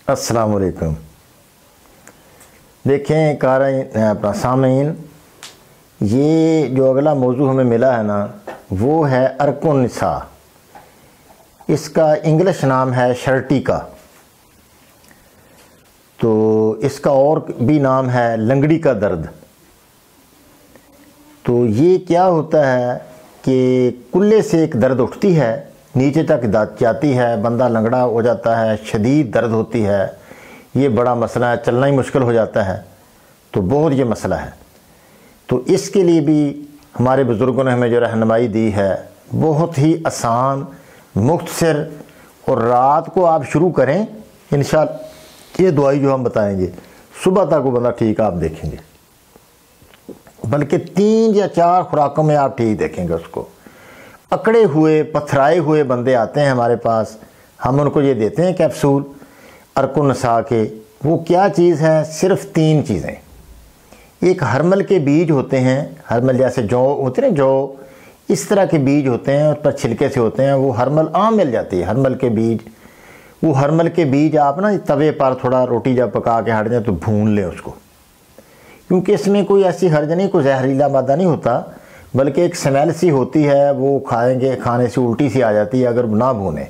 अस्सलाम वालेकुम। देखें अपना सामीन, ये जो अगला मौजू हमें मिला है ना, वो है अर्कुन निसा। इसका इंग्लिश नाम है शर्टी का, तो इसका और भी नाम है लंगड़ी का दर्द। तो ये क्या होता है कि कुल्ले से एक दर्द उठती है, नीचे तक जाती है, बंदा लंगड़ा हो जाता है, शदीद दर्द होती है। ये बड़ा मसला है, चलना ही मुश्किल हो जाता है। तो बहुत ये मसला है। तो इसके लिए भी हमारे बुज़ुर्गों ने हमें जो रहनुमाई दी है, बहुत ही आसान, मुख्तसर, और रात को आप शुरू करें इंशाअल्लाह। ये दवाई जो हम बताएंगे सुबह तक वो बंदा ठीक आप देखेंगे, बल्कि 3 या 4 खुराकों में आप ठीक देखेंगे उसको। अकड़े हुए पथराए हुए बंदे आते हैं हमारे पास, हम उनको ये देते हैं कैप्सूल अर्कुन निसा के। वो क्या चीज़ है? सिर्फ 3 चीज़ें। एक हरमल के बीज होते हैं, हरमल जैसे जौ होते हैं, जौ इस तरह के बीज होते हैं, उस पर छिलके से होते हैं। वो हरमल आम मिल जाती है, हरमल के बीज। वो हरमल के बीज आप ना तवे पर थोड़ा रोटी जब पका के हट जाए तो भून लें उसको, क्योंकि इसमें कोई ऐसी हर्ज नहीं, कोई जहरीला मादा नहीं होता, बल्कि एक स्मेल सी होती है। वो खाएंगे, खाने से उल्टी सी आ जाती है अगर ना भूने।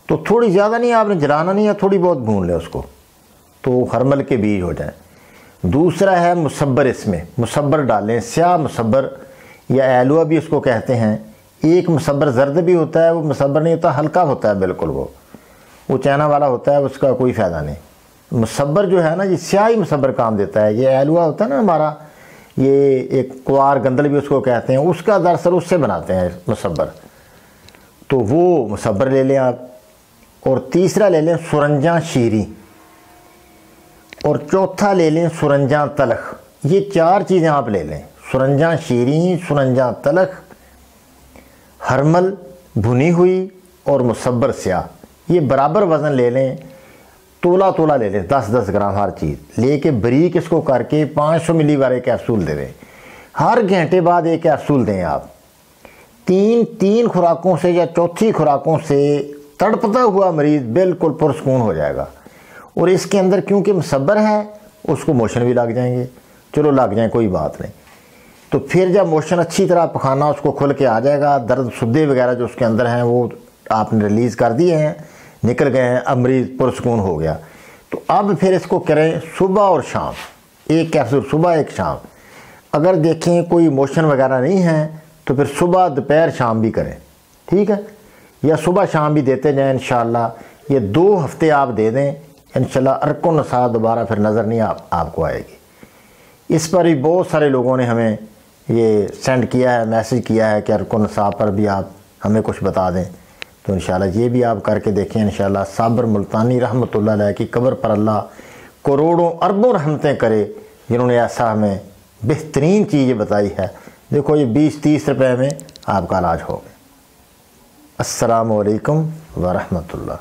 तो थोड़ी ज़्यादा नहीं, आपने जलाना नहीं है, थोड़ी बहुत भून ले उसको, तो हरमल के बीज हो जाए। दूसरा है मुसब्बर। इसमें मुसब्बर डालें, स्याह मुसब्बर या एलुआ भी उसको कहते हैं। एक मुसब्बर जर्द भी होता है, वो मुसब्बर नहीं होता, हल्का होता है बिल्कुल, वो चैना वाला होता है, उसका कोई फ़ायदा नहीं। मुसब्बर जो है ना, ये स्याही मुसब्बर काम देता है। ये एलुआ होता है ना हमारा, ये एक कुआर गंदल भी उसको कहते हैं, उसका दरअसल उससे बनाते हैं मुसब्बर। तो वो मुसब्बर ले लें आप। और तीसरा ले लें सुरंजा शीरी, और चौथा ले लें सुरंजा तलख। ये 4 चीज़ें आप ले लें, सुरंजा शीरी, सुरंजा तलख, हरमल भुनी हुई और मुसब्बर स्याह। ये बराबर वज़न ले लें, तोला तोला ले लें, 10-10 ग्राम हर चीज़ लेके बारीक इसको करके 500 मिली वाले कैप्सूल दे दें। हर घंटे बाद एक कैप्सूल दें आप। 3 खुराकों से या चौथी खुराकों से तड़पता हुआ मरीज़ बिल्कुल पुरसकून हो जाएगा। और इसके अंदर क्योंकि मुसब्बर है, उसको मोशन भी लग जाएंगे। चलो लग जाए, कोई बात नहीं। तो फिर जब मोशन अच्छी तरह पखाना उसको खुल के आ जाएगा, दर्द सुद्दे वगैरह जो उसके अंदर हैं वो आपने रिलीज़ कर दिए हैं, निकल गए हैं, अब मरीज़ पुरसकून हो गया। तो अब फिर इसको करें सुबह और शाम, एक कैप्सूल सुबह एक शाम। अगर देखें कोई मोशन वगैरह नहीं है तो फिर सुबह दोपहर शाम भी करें, ठीक है, या सुबह शाम भी देते जाएं इंशाअल्लाह। ये 2 हफ्ते आप दे दें इंशाअल्लाह, अर्कुन निसा दोबारा फिर नज़र नहीं आपको आएगी। इस पर भी बहुत सारे लोगों ने हमें ये सेंड किया है, मैसेज किया है कि अर्कुन निसा पर भी आप हमें कुछ बता दें। तो इंशाअल्लाह ये भी आप करके देखें इंशाअल्लाह। साबिर मुल्तानी रहमतुल्लाह अलैह की कब्र पर अल्लाह करोड़ों अरबों रहमतें करे, जिन्होंने ऐसा हमें बेहतरीन चीज़ बताई है। देखो ये 20-30 रुपए में आपका इलाज हो गया। अस्सलामु अलैकुम व रहमतुल्लाह।